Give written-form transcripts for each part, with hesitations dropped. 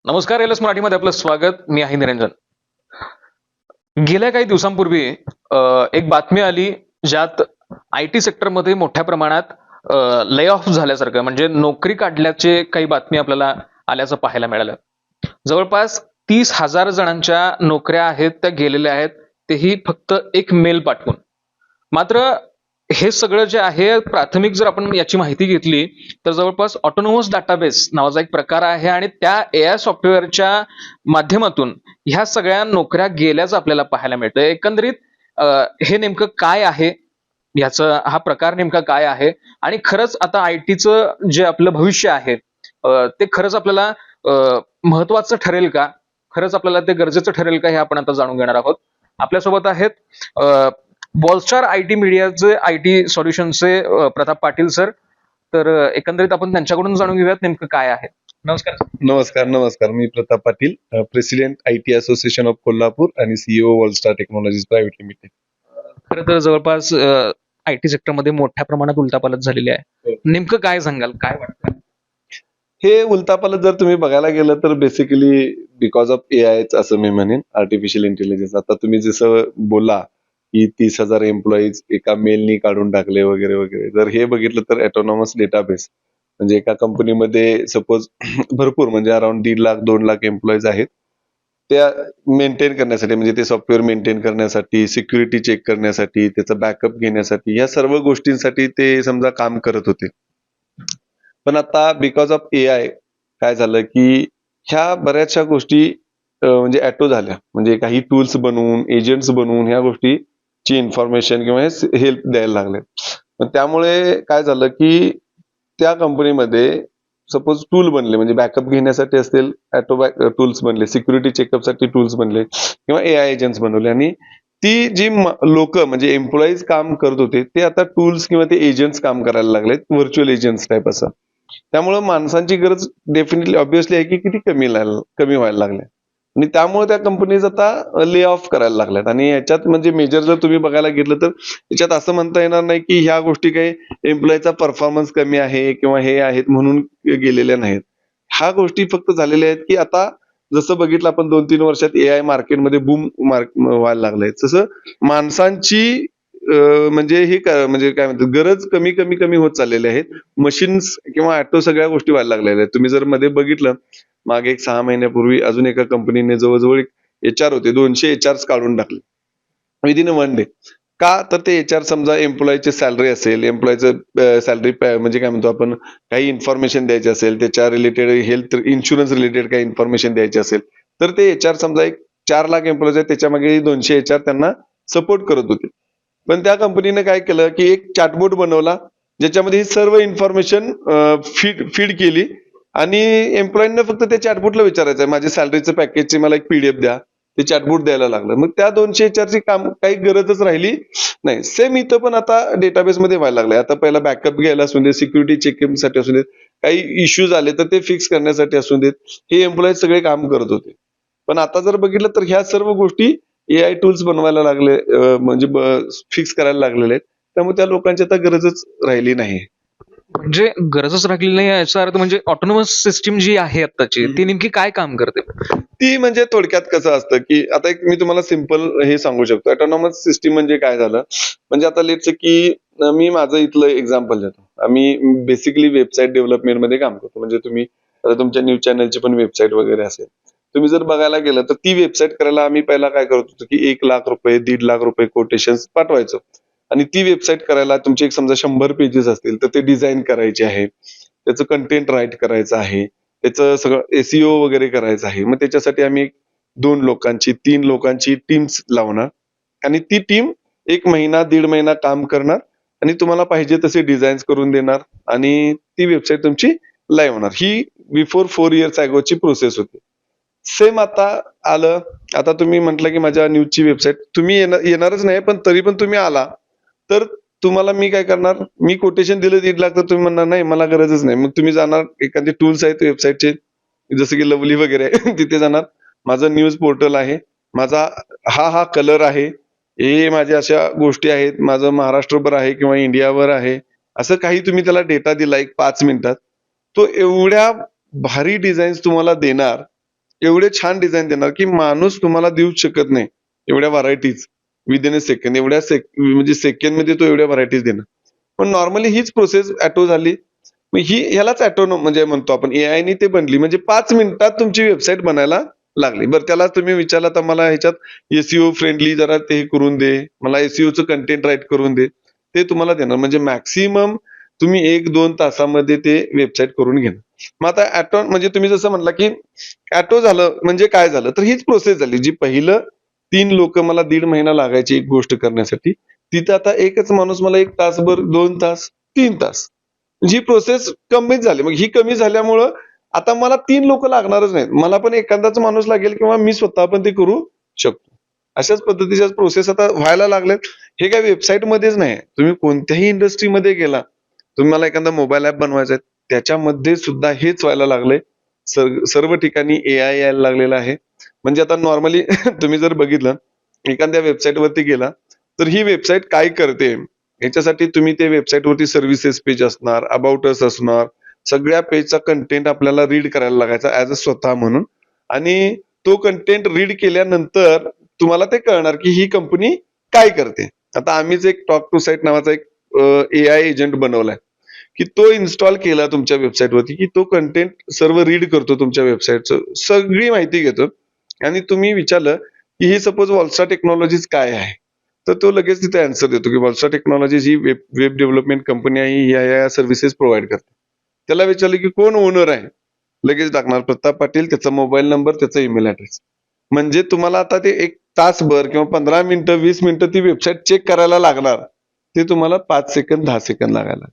नमस्कार. L S मराठीमध्ये आपलं स्वागत. मी आहे निरंजन. गेल्या काही दिवसांपूर्वी एक बातमी आली ज्यात आय टी सेक्टरमध्ये मोठ्या प्रमाणात ले ऑफ झाल्यासारखं म्हणजे नोकरी काढल्याचे काही बातमी आपल्याला आल्याचं पाहायला मिळालं. जवळपास 30,000 जणांच्या नोकऱ्या आहेत त्या गेलेल्या आहेत, तेही फक्त एक मेल पाठवून. मात्र हे सगळं जे आहे प्राथमिक जर आपण याची माहिती घेतली तर जवळपास ऑटोनॉमस डाटाबेस नावाचा एक प्रकार आहे आणि त्या एआय सॉफ्टवेअरच्या माध्यमातून ह्या सगळ्या नोकऱ्या गेल्याचं आपल्याला पाहायला मिळतं. एकंदरीत हे नेमकं काय आहे, ह्याचं हा प्रकार नेमका काय आहे आणि खरंच आता आय टीचं जे आपलं भविष्य आहे ते खरंच आपल्याला महत्वाचं ठरेल का, खरंच आपल्याला ते गरजेचं ठरेल का, हे आपण आता जाणून घेणार आहोत. आपल्यासोबत आहेत बॉलस्टार आय टी मीडियाचे आय टी सोल्युशनचे प्रताप पाटील सर. तर एकंदरीत आपण त्यांच्याकडून जाणून घेऊयात नेमकं काय आहे. नमस्कार sir. नमस्कार नमस्कार. मी Pratap Patil, president I T association of Kolhapur आणि CEO Wallstar technologies private limited. खरं तर जवळपास आय टी सेक्टरमध्ये मोठ्या प्रमाणात उलथापालथ झालेली आहे. नेमकं काय सांगाल, काय वाटतं? हे उलथापालथ जर तुम्ही बघायला गेलं तर बेसिकली बिकॉज ऑफ एआय असं मी म्हणेन, आर्टिफिशियल इंटेलिजन्स. आता तुम्ही जसं बोला की 30,000 एम्प्लॉईज एका मेलनी काढून टाकले वगैरे वगैरे, जर हे बघितलं तर ऑटोनॉमस डेटाबेस म्हणजे एका कंपनीमध्ये सपोज भरपूर म्हणजे अराउंड 1.5 लाख 2 लाख एम्प्लॉईज आहेत, त्या मेंटेन करण्यासाठी म्हणजे ते सॉफ्टवेअर मेंटेन करण्यासाठी, सिक्युरिटी चेक करण्यासाठी, त्याचा बॅकअप घेण्यासाठी, या सर्व गोष्टींसाठी ते समजा काम करत होते. पण आता बिकॉज ऑफ एआय काय झालं की ह्या बऱ्याचशा गोष्टी म्हणजे ऍटो झाल्या, म्हणजे काही टूल्स बनवून, एजंट्स बनवून ह्या गोष्टीची इन्फॉर्मेशन किंवा हेल्प द्यायला लागले. पण त्यामुळे काय झालं की त्या कंपनीमध्ये सपोज टूल बनले, म्हणजे बॅकअप घेण्यासाठी असतील ऍटो टूल्स बनले, सिक्युरिटी चेकअपसाठी टूल्स बनले किंवा एआय एजंट्स बनवले, आणि ती जी लोक म्हणजे एम्प्लॉईज काम करत होते ते आता टूल्स किंवा ते एजंट्स काम करायला लागलेत, व्हर्च्युअल एजंट्स टाईप असं. त्यामुळे माणसांची गरज डेफिनेटली ऑब्व्हियसली आहे की किती कमी व्हायला लागल्या, आणि त्यामुळे त्या कंपनीज आता ले ऑफ करायला लागल्यात. आणि याच्यात म्हणजे मेजर जर तुम्ही बघायला घेतलं तर याच्यात असं म्हणता येणार नाही की ह्या गोष्टी काही एम्प्लॉईचा परफॉर्मन्स कमी आहे किंवा हे आहेत म्हणून गेलेल्या नाहीत. ह्या गोष्टी फक्त झालेल्या आहेत की आता जसं बघितलं आपण 2-3 वर्षात एआय मार्केटमध्ये बूम व्हायला लागलंय, तसं माणसांची म्हणजे म्हणजे काय म्हणतात, गरज कमी कमी कमी होत चाललेल्या आहेत. मशीन्स किंवा ऑटो सगळ्या गोष्टी व्हायला लागलेल्या आहेत. तुम्ही जर मध्ये बघितलं मागे एक 6 महिन्यापूर्वी अजून एका कंपनीने जवळजवळ एचआर होते 200 एचआर काढून टाकले विदिन 1 डे. का तर ते एचआर समजा एम्प्लॉईची सॅलरी असेल, एम्प्लॉईचं सॅलरी म्हणजे काय म्हणतो आपण, काही इन्फॉर्मेशन द्यायची असेल, त्याच्या रिलेटेड हेल्थ इन्शुरन्स रिलेटेड काही इन्फॉर्मेशन द्यायची असेल, तर ते एचआर समजा एक 4 लाख एम्प्लॉईज आहेत, त्याच्या मागे 200 एचआर त्यांना सपोर्ट करत होते. पण त्या कंपनीने काय केलं की एक चॅटबोट बनवला ज्याच्यामध्ये ही सर्व इन्फॉर्मेशन फीड केली, आणि एम्प्लॉईंना फक्त त्या चॅटबोटला विचारायचं आहे माझ्या सॅलरीचं पॅकेजची मला एक पीडीएफ द्या, ते चॅटबोट द्यायला लागलं. मग त्या 200 एचआरची काम काही गरजच राहिली नाही. सेम इथं पण आता डेटाबेसमध्ये व्हायला लागलंय. आता पहिला बॅकअप घ्यायला असू दे, सिक्युरिटी चेकिंगसाठी असू देत, काही इश्यूज आले तर ते फिक्स करण्यासाठी असू देत, हे एम्प्लॉईज सगळे काम करत होते. पण आता जर बघितलं तर ह्या सर्व गोष्टी एआय टूल्स बनवायला लागले, म्हणजे फिक्स करायला लागलेले आहेत. त्यामुळे त्या लोकांची आता गरजच राहिली नाही. म्हणजे गरजच राखलेली नाही याचा अर्थ म्हणजे ऑटोनॉमस सिस्टीम जी आहे आत्ताची ती नेमकी काय काम करते? ती म्हणजे थोडक्यात कसं असतं की आता एक मी तुम्हाला सिंपल हे सांगू शकतो, ऑटोनॉमस सिस्टीम म्हणजे काय झालं. म्हणजे आता लेट्स की मी माझं इथलं एक्झाम्पल देतो. आम्ही बेसिकली वेबसाईट डेव्हलपमेंटमध्ये काम करतो. म्हणजे तुम्ही आता तुमच्या न्यूज चॅनलची पण वेबसाईट वगैरे असेल, तुम्ही जर बघायला गेलं तर ती वेबसाईट करायला आम्ही पहिला काय करत होतो की 1 लाख रुपये 1.5 लाख रुपये कोटेशन पाठवायचो, आणि ती वेबसाईट करायला तुमचे एक समजा 100 पेजेस असतील तर ते डिझाईन करायचे आहे, त्याचं कंटेंट राईट करायचं आहे, त्याचं सगळं एसईओ वगैरे करायचं आहे. मग त्याच्यासाठी आम्ही 2 लोकांची 3 लोकांची टीम्स लावणार, आणि ती टीम 1 महिना 1.5 महिना काम करणार आणि तुम्हाला पाहिजे तसे डिझाईन्स करून देणार, आणि ती वेबसाईट तुमची लाईव्ह होणार. ही बिफोर 4 इयर्स अगोची प्रोसेस होती. सेम आता आलं. आता तुम्ही म्हटलं की माझ्या न्यूजची वेबसाईट तुम्ही येणारच नाही, पण तरी पण तुम्ही आला तर तुम्हाला मी काय करणार, मी कोटेशन दिलं 1.5 लाख तर तुम्ही म्हणणार नाही मला गरजच नाही. मग तुम्ही जाणार एखादी टूल्स आहेत वेबसाईटचे जसं की लवली वगैरे आहे तिथे जाणार, माझं न्यूज पोर्टल आहे, माझा हा कलर आहे, हे माझ्या अशा गोष्टी आहेत, माझं महाराष्ट्रभर आहे किंवा इंडियावर आहे, असं काही तुम्ही त्याला डेटा दिला एक 5 मिनिटात, तो एवढ्या भारी डिझाईन्स तुम्हाला देणार एवढे छान डिझाईन देणार की माणूस तुम्हाला देऊच शकत नाही एवढ्या व्हरायटीज विदिन अ सेकंड, म्हणजे सेकंड मध्ये तो एवढ्या व्हरायटीज देणार. पण नॉर्मली हीच प्रोसेस ऑटो झाली. मग ह्यालाच ऑटो म्हणजे म्हणतो आपण, एआय नी ते बनली, म्हणजे 5 मिनिटात तुमची वेबसाईट बनायला लागली. बरं, त्याला तुम्ही विचारला तर मला ह्याच्यात एसईओ फ्रेंडली जरा ते करून दे, मला एसईओचं कंटेंट राईट करून दे, ते तुम्हाला देणार. म्हणजे मॅक्सिमम तुम्ही 1-2 तासामध्ये ते वेबसाईट करून घेणार. मग आता ऑटो म्हणजे तुम्ही जसं म्हणला की ऑटो झालं म्हणजे काय झालं, तर हीच प्रोसेस झाली. जी पहिलं 3 लोक मला 1.5 महिना लागायची एक गोष्ट करण्यासाठी, तिथं आता एकच माणूस मला 1 तासभर, 2 तास, 3 तास. ही प्रोसेस कमीच झाली. मग ही कमी झाल्यामुळं आता मला 3 लोक लागणारच नाहीत. मला पण एखादाच माणूस लागेल किंवा मी स्वतः पण ते करू शकतो. अशाच पद्धतीच्या प्रोसेस आता व्हायला लागल्यात. हे काय वेबसाईटमध्येच नाही. तुम्ही कोणत्याही इंडस्ट्रीमध्ये गेला, तुम्ही मला एखादा मोबाईल ॲप बनवायचा आहे, त्याच्यामध्ये सुद्धा हेच व्हायला लागलंय. सर्व ठिकाणी एआय यायला लागलेला आहे. म्हणजे आता नॉर्मली तुम्ही जर बघितलं, एखाद्या वेबसाईट वरती गेला, तर ही वेबसाईट काय करते, याच्यासाठी तुम्ही ते वेबसाईट वरती सर्व्हिसेस पेज असणार, अबाउट अस असणार, सगळ्या पेजचा कंटेंट आपल्याला रीड करायला लागायचा ऍज अ स्वतः म्हणून. आणि तो कंटेंट रीड केल्यानंतर तुम्हाला ते कळणार की ही कंपनी काय करते. आता आम्हीच एक टॉक टू साईट नावाचा एक एआय एजंट बनवलाय, की तो इन्स्टॉल केला तुमच्या वेबसाईट वरती, की तो कंटेंट सर्व रीड करतो तुमच्या वेबसाईटचं, सगळी माहिती घेतो. आणि तुम्ही विचारलं की ही सपोज वॉलस्टा टेक्नॉलॉजीज काय आहे, तर तो लगेच तिथे आन्सर देतो की वॉलस्टा टेक्नॉलॉजीज ही वेब डेव्हलपमेंट कंपनी आहे, ही या सर्व्हिसेस प्रोव्हाइड करते. त्याला विचारलं की कोण ओनर आहे, लगेच टाकणार प्रताप पाटील, त्याचा मोबाईल नंबर, त्याचा ईमेल ऍड्रेस. म्हणजे तुम्हाला आता ते 1 तासभर किंवा 15 मिनिटं, 20 मिनिटं ती वेबसाईट चेक करायला लागणार, ते तुम्हाला 5 सेकंद, 10 सेकंद लागायला.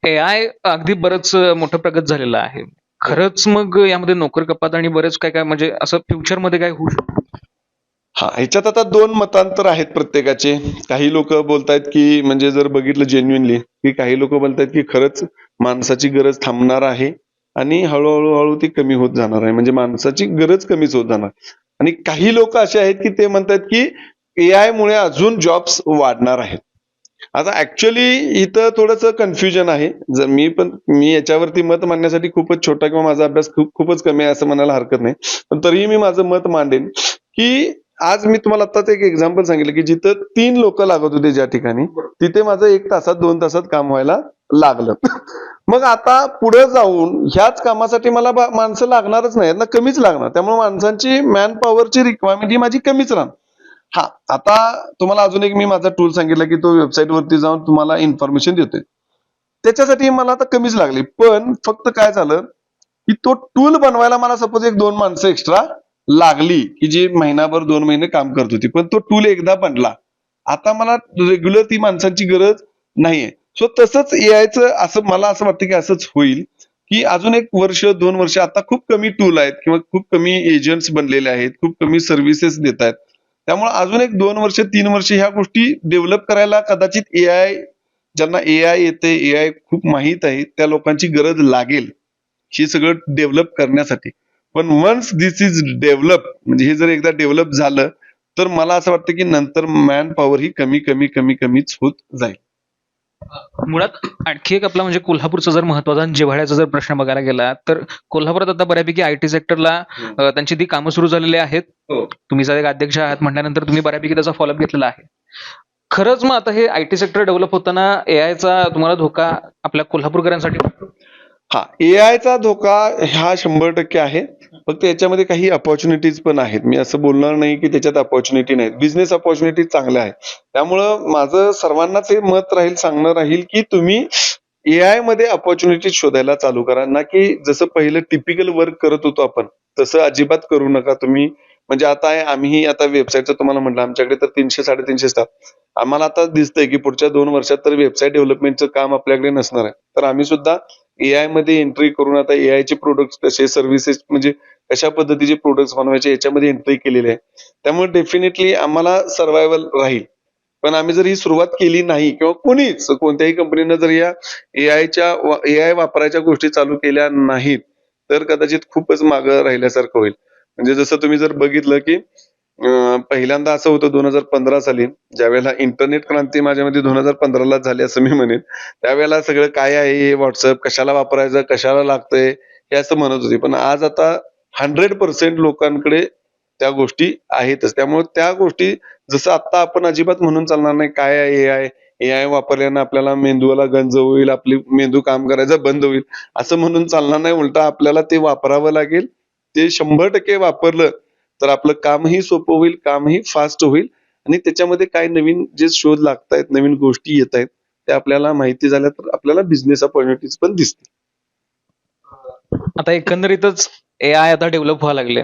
एआय अगदी बरंच मोठं प्रगत झालेलं आहे. खरंच मग यामध्ये नोकर कपात आणि बरेच काय काय म्हणजे असं फ्युचर मध्ये काय होऊ शकतं? हा, ह्याच्यात आता 2 मतांतर आहेत प्रत्येकाचे. काही लोक बोलतायत की म्हणजे जर बघितलं जेन्युइनली, की काही लोक बोलतायत की खरंच माणसाची गरज थांबणार आहे आणि हळूहळू ती कमी होत जाणार आहे. म्हणजे माणसाची गरज कमीच होत जाणार. आणि काही लोक असे आहेत की ते म्हणतात की एआय मुळे अजून जॉब्स वाढणार आहेत. आता ऍक्च्युअली इथं थोडंसं कन्फ्युजन आहे. जर मी याच्यावरती मत मांडण्यासाठी खूपच छोटा किंवा माझा अभ्यास खूपच कमी आहे असं म्हणायला हरकत नाही. पण तरीही मी माझं मत मांडेन की आज मी तुम्हाला आत्ताच एक एक्झाम्पल सांगितलं की जिथं 3 लोक लागत होते ज्या ठिकाणी, तिथे माझं 1 तासात 2 तासात काम व्हायला लागलं. मग आता पुढे जाऊन ह्याच कामासाठी मला माणसं लागणारच नाहीत ना, कमीच लागणार. त्यामुळे माणसांची मॅन पॉवरची रिक्वायरमेंट ही माझी कमीच राहणार. हा, आता तुम्हाला अजून एक मी माझा टूल सांगितला की तो वेबसाईट वरती जाऊन तुम्हाला इन्फॉर्मेशन देतोय. त्याच्यासाठी मला आता कमीच लागली. पण फक्त काय झालं की तो टूल बनवायला मला सपोज 1-2 माणसं एक्स्ट्रा लागली, की जी महिनाभर 2 महिने काम करत होती. पण तो टूल एकदा बनला, आता मला रेग्युलर ती माणसांची गरज नाहीये. सो तसंच एआयचं असं मला असं वाटतं की असंच होईल, की अजून 1 वर्ष 2 वर्ष आता खूप कमी टूल आहेत किंवा खूप कमी एजंट्स बनलेले आहेत, खूप कमी सर्व्हिसेस देत आहेत. त्यामुळे अजून 1-2 वर्ष 3 वर्ष ह्या गोष्टी डेव्हलप करायला कदाचित एआय, ज्यांना एआय येते, एआय खूप माहित आहे, त्या लोकांची गरज लागेल हे सगळं डेव्हलप करण्यासाठी. पण वन्स दिस इज डेव्हलप, म्हणजे हे जर एकदा डेव्हलप झालं, तर मला असं वाटतं की नंतर मॅन पॉवर ही कमीच होत जाईल. मुळात आणखी एक आपला म्हणजे कोल्हापूरचा जर महत्वाचा आणि जिव्हाळ्याचा जर प्रश्न बघायला गेला तर कोल्हापुरात आता बऱ्यापैकी आयटी सेक्टरला त्यांची ती कामं सुरू झालेली आहेत. हो. तुम्ही जर एक अध्यक्ष आहात म्हटल्यानंतर तुम्ही बऱ्यापैकी त्याचा फॉलोअप घेतलेला आहे. खरंच मग आता हे आयटी सेक्टर डेव्हलप होताना एआयचा तुम्हाला धोका आपल्या कोल्हापूरकरांसाठी वाटतो? हा, एआयचा धोका हा 100% आहे. फक्त याच्यामध्ये काही अपॉर्च्युनिटीज पण आहेत. मी असं बोलणार नाही की त्याच्यात अपॉर्च्युनिटी नाहीत. बिझनेस अपॉर्च्युनिटीज चांगल्या आहेत. त्यामुळं माझं सर्वांनाच हे मत सांगणं राहील की तुम्ही एआय मध्ये अपॉर्च्युनिटी शोधायला चालू करा, ना की जसं पहिलं टिपिकल वर्क करत होतो आपण तसं अजिबात करू नका तुम्ही. म्हणजे आता आम्ही आता वेबसाईटचं तुम्हाला म्हटलं, आमच्याकडे तर 300-350 स्टाफ. आम्हाला आता दिसतंय की पुढच्या 2 वर्षात तर वेबसाईट डेव्हलपमेंटचं काम आपल्याकडे नसणार आहे. तर आम्ही सुद्धा एआय मध्ये एंट्री करून आता एआय चे प्रोडक्ट्स कसे, सर्व्हिसेस म्हणजे कशा पद्धतीचे प्रोडक्ट्स बनवायचे याच्यामध्ये एंट्री केलेली आहे. त्यामुळे डेफिनेटली आम्हाला सर्व्हायव्हल राहील. पण आम्ही जर ही सुरुवात केली नाही किंवा कोणत्याही कंपनीनं जर या एआय वापरायच्या गोष्टी चालू केल्या नाहीत, तर कदाचित खूपच मागं राहिल्यासारखं होईल. म्हणजे जसं तुम्ही जर बघितलं की पहिल्यांदा असं होतं 2015 साली, ज्यावेळेला इंटरनेट क्रांती माझ्या मते 2015 झाली असं मी म्हणेन. त्यावेळेला सगळं काय आहे हे व्हॉट्सअप, कशाला वापरायचं, कशाला लागतंय, हे असं म्हणत होते. पण आज आता 100% लोकांकडे त्या गोष्टी आहेतच. त्यामुळे त्या गोष्टी जसं आता आपण अजिबात म्हणून चालणार नाही काय आहे एआय, एआय वापरल्यानं आपल्याला मेंदूला गंज होईल, आपली मेंदू काम करायचं बंद होईल, असं म्हणून चालणार नाही. उलट आपल्याला ते वापरावं लागेल. ते 100% वापरलं तर आपलं कामही सोपं होईल, कामही फास्ट होईल आणि त्याच्यामध्ये काय नवीन जे शोध लागतायत, नवीन गोष्टी येत आहेत, त्या आपल्याला माहिती झाल्या तर आपल्याला बिझनेस अपॉर्च्युनिटीज पण दिसतील. आता एकंदरीतच एआय आता डेव्हलप व्हायला लागले.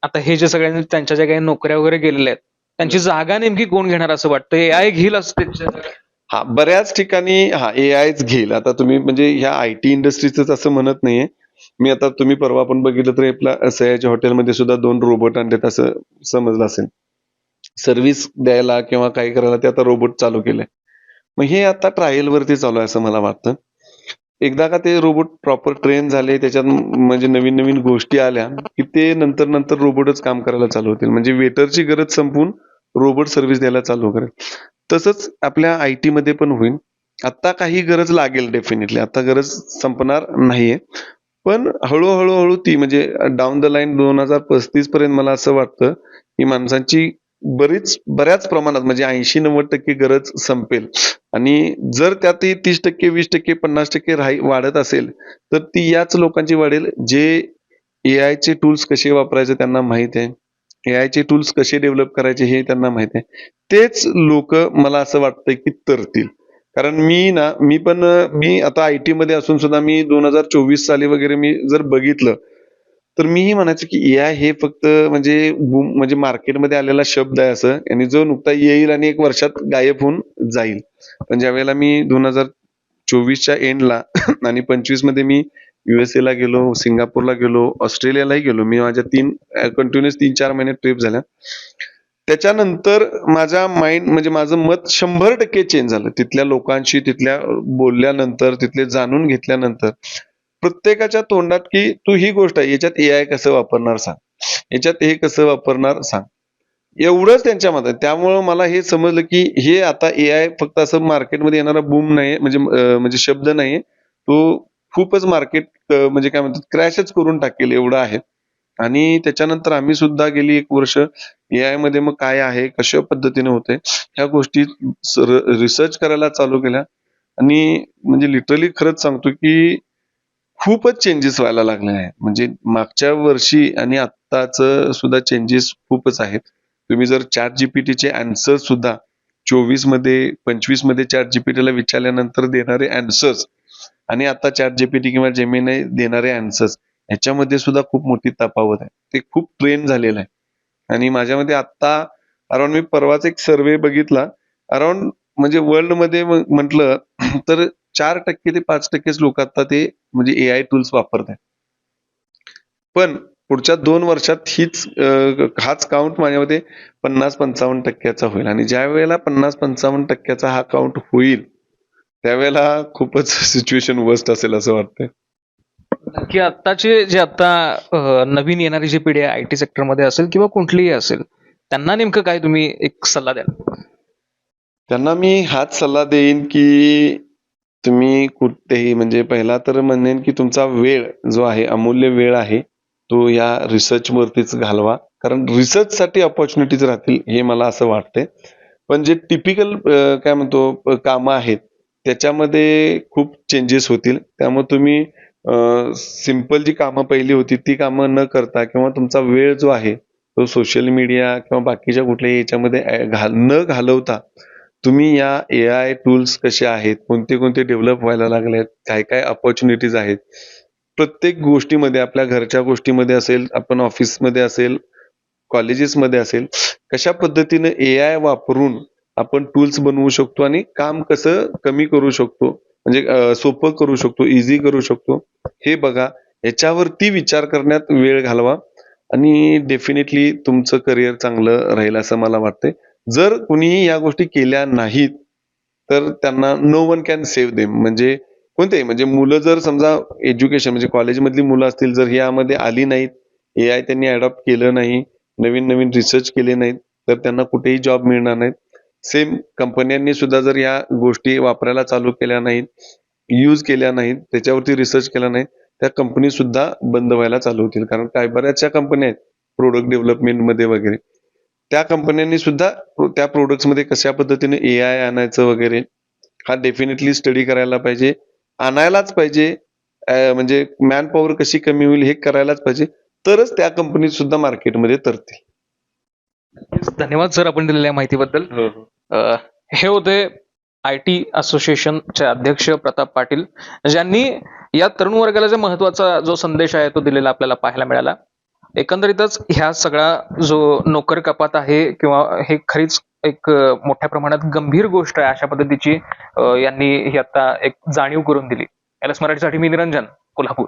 आता हे जे सगळ्यांनी त्यांच्या ज्या काही नोकऱ्या वगैरे गेलेल्या आहेत त्यांची जागा नेमकी कोण घेणार असं वाटतं? एआय घेईल असं त्यांच्या जागा? हा, बऱ्याच ठिकाणी एआयच घेईल. आता तुम्ही म्हणजे ह्या आयटी इंडस्ट्रीच असं म्हणत नाहीये मी. आता तुम्ही परवा आपण बघितलं तर आपल्या सयाजी हॉटेलमध्ये सुद्धा 2 रोबोट आणलेत असं समजलं असेल. सर्व्हिस द्यायला किंवा काय करायला ते आता रोबोट चालू केलंय. मग हे आता ट्रायल वरती चालू आहे असं मला वाटतं. एकदा का ते रोबोट प्रॉपर ट्रेन झाले, त्याच्यात म्हणजे नवीन नवीन गोष्टी आल्या की ते नंतर नंतर रोबोटच काम करायला चालू होतील. म्हणजे वेटरची गरज संपून रोबोट सर्व्हिस द्यायला चालू करेल. तसंच आपल्या आयटी मध्ये पण होईल. आता काही गरज लागेल डेफिनेटली, आता गरज संपणार नाहीये. पण हळूहळू ती म्हणजे डाऊन द लाईन 2035 पर्यंत मला असं वाटतं की माणसांची बऱ्याच प्रमाणात म्हणजे 80-90% गरज संपेल. आणि जर त्यातही 30%, 20%, 50% वाढत असेल तर ती याच लोकांची वाढेल जे एआय चे टूल्स कसे वापरायचे त्यांना माहित आहे. एआय चे टूल्स कसे डेव्हलप करायचे हे त्यांना माहित आहे. तेच लोक मला असं वाटतंय की तरतील. कारण मी आता आयटी मध्ये असून सुद्धा मी 2024 साली वगैरे मी जर बघितलं तर मीही म्हणायचं की एआय हे फक्त म्हणजे मार्केटमध्ये आलेला शब्द आहे असं, आणि जो नुकता येईल आणि 1 वर्षात गायब होऊन जाईल. पण ज्या वेळेला मी 2024च्या एंडला आणि 25 मध्ये मी युएसए ला गेलो, सिंगापूरला गेलो, ऑस्ट्रेलियालाही गेलो. मी माझ्या कंटिन्युअस 3-4 महिने ट्रिप झाल्या. त्याच्यानंतर माझा माइंड म्हणजे माझं मत 100% चेंज झालं. तिथल्या लोकांशी, तिथल्या बोलल्यानंतर, तिथले जाणून घेतल्यानंतर प्रत्येकाच्या तोंडात की तू ही गोष्ट आहे, याच्यात एआय कसं वापरणार सांग, याच्यात हे कसं वापरणार सांग, एवढंच त्यांच्या मत आहे. त्यामुळं मला हे समजलं की हे आता एआय फक्त असं मार्केटमध्ये येणारा बूम नाही, म्हणजे शब्द नाही, तो खूपच मार्केट म्हणजे काय म्हणतात क्रॅशच करून टाकेल एवढं आहे. आणि त्याच्यानंतर आम्ही सुद्धा गेली 1 वर्ष एआय मध्ये मग काय आहे, कशा पद्धतीने होते ह्या गोष्टी रिसर्च करायला चालू केल्या. आणि म्हणजे लिटरली खरंच सांगतो की खूपच चेंजेस व्हायला लागले आहेत. म्हणजे मागच्या वर्षी आणि आत्ताच सुद्धा चेंजेस खूपच आहेत. तुम्ही जर चॅट जीपीटीचे आन्सर सुद्धा 24 मध्ये 25 मध्ये चॅट जीपीटीला विचारल्यानंतर देणारे आन्सर्स आणि आता चॅट जीपीटी किंवा जेमिनाय देणारे आन्सर्स ह्याच्यामध्ये सुद्धा खूप मोठी तफावत आहे. ते खूप ट्रेन झालेलं आहे. आणि माझ्या मते आता अराउंड मी परवाच एक सर्वे बघितला, अराउंड म्हणजे वर्ल्ड मध्ये म्हटलं तर 4% ते 5%च लोक आता ते म्हणजे एआय टूल्स वापरतात. पण पुढच्या 2 वर्षात हाच काउंट माझ्या मते 50-55% होईल. आणि ज्या वेळेला 50-55% हा काउंट होईल त्यावेळेला खूपच सिच्युएशन वर्स्ट असेल असं वाटतंय. की आत्ताचे जे आता नवीन येणारी जी पिढी आहे आयटी सेक्टरमध्ये असेल किंवा कुठलीही असेल त्यांना नेमकं काय तुम्ही एक सल्ला द्याल? त्यांना मी हाच सल्ला देईन की तुम्ही कुठेही म्हणजे पहिला तर म्हणेन की तुमचा वेळ जो आहे, अमूल्य वेळ आहे, तो या रिसर्च वरतीच घालवा. कारण रिसर्च साठी अपॉर्च्युनिटीज राहतील हे मला असं वाटतंय. पण जे टिपिकल काय म्हणतो कामं आहेत त्याच्यामध्ये खूप चेंजेस होतील. त्यामुळे तुम्ही सिंपल जी कामं पहिली होती ती कामं न करता किंवा तुमचा वेळ जो आहे तो सोशल मीडिया किंवा बाकीच्या कुठल्याही याच्यामध्ये न घालवता तुम्ही या एआय टूल्स कसे आहेत, कोणते कोणते डेव्हलप व्हायला लागलेत, काय काय अपॉर्च्युनिटीज आहेत, प्रत्येक गोष्टीमध्ये आपल्या घरच्या गोष्टीमध्ये असेल, आपण ऑफिसमध्ये असेल, कॉलेजेसमध्ये असेल, कशा पद्धतीने एआय वापरून आपण टूल्स बनवू शकतो आणि काम कसं कमी करू शकतो, म्हणजे सोपं करू शकतो, इझी करू शकतो, हे बघा. याच्यावरती विचार करण्यात वेळ घालवा आणि डेफिनेटली तुमचं करिअर चांगलं राहील असं मला वाटतंय. जर कुणीही या गोष्टी केल्या नाहीत तर त्यांना no one can save them. म्हणजे कोणतेही म्हणजे मुलं जर समजा एज्युकेशन म्हणजे कॉलेजमधली मुलं असतील, जर यामध्ये आली नाहीत, एआय त्यांनी अडॉप्ट केलं नाही, नवीन नवीन रिसर्च केले नाहीत, तर त्यांना कुठेही जॉब मिळणार नाहीत. सेम कंपन्यांनी सुद्धा जर या गोष्टी वापरायला चालू केल्या नाहीत, यूज केल्या नाहीत, त्याच्यावरती रिसर्च केला नाही, त्या कंपनी सुद्धा बंद व्हायला चालू होतील. कारण काय बऱ्याचशा कंपन्या आहेत प्रोडक्ट डेव्हलपमेंट मध्ये वगैरे, त्या कंपन्यांनी सुद्धा त्या प्रोडक्ट्स मध्ये कशा पद्धतीने AI आणायचं वगैरे हा डेफिनेटली स्टडी करायला पाहिजे, आणायलाच पाहिजे. म्हणजे मॅन पॉवर कशी कमी होईल हे करायलाच पाहिजे, तरच त्या कंपनी सुद्धा मार्केटमध्ये तरतील. धन्यवाद सर आपण दिलेल्या माहितीबद्दल. हे होते IT असोसिएशनचे अध्यक्ष प्रताप पाटील, ज्यांनी या तरुण वर्गाला जो महत्वाचा जो संदेश आहे तो दिलेला आपल्याला पाहायला मिळाला. एकंदरीतच ह्या सगळा जो नोकर कपात आहे किंवा हे खरीच एक मोठ्या प्रमाणात गंभीर गोष्ट आहे अशा पद्धतीची यांनी ही आता एक जाणीव करून दिली. LS मराठीसाठी मी निरंजन, कोल्हापूर.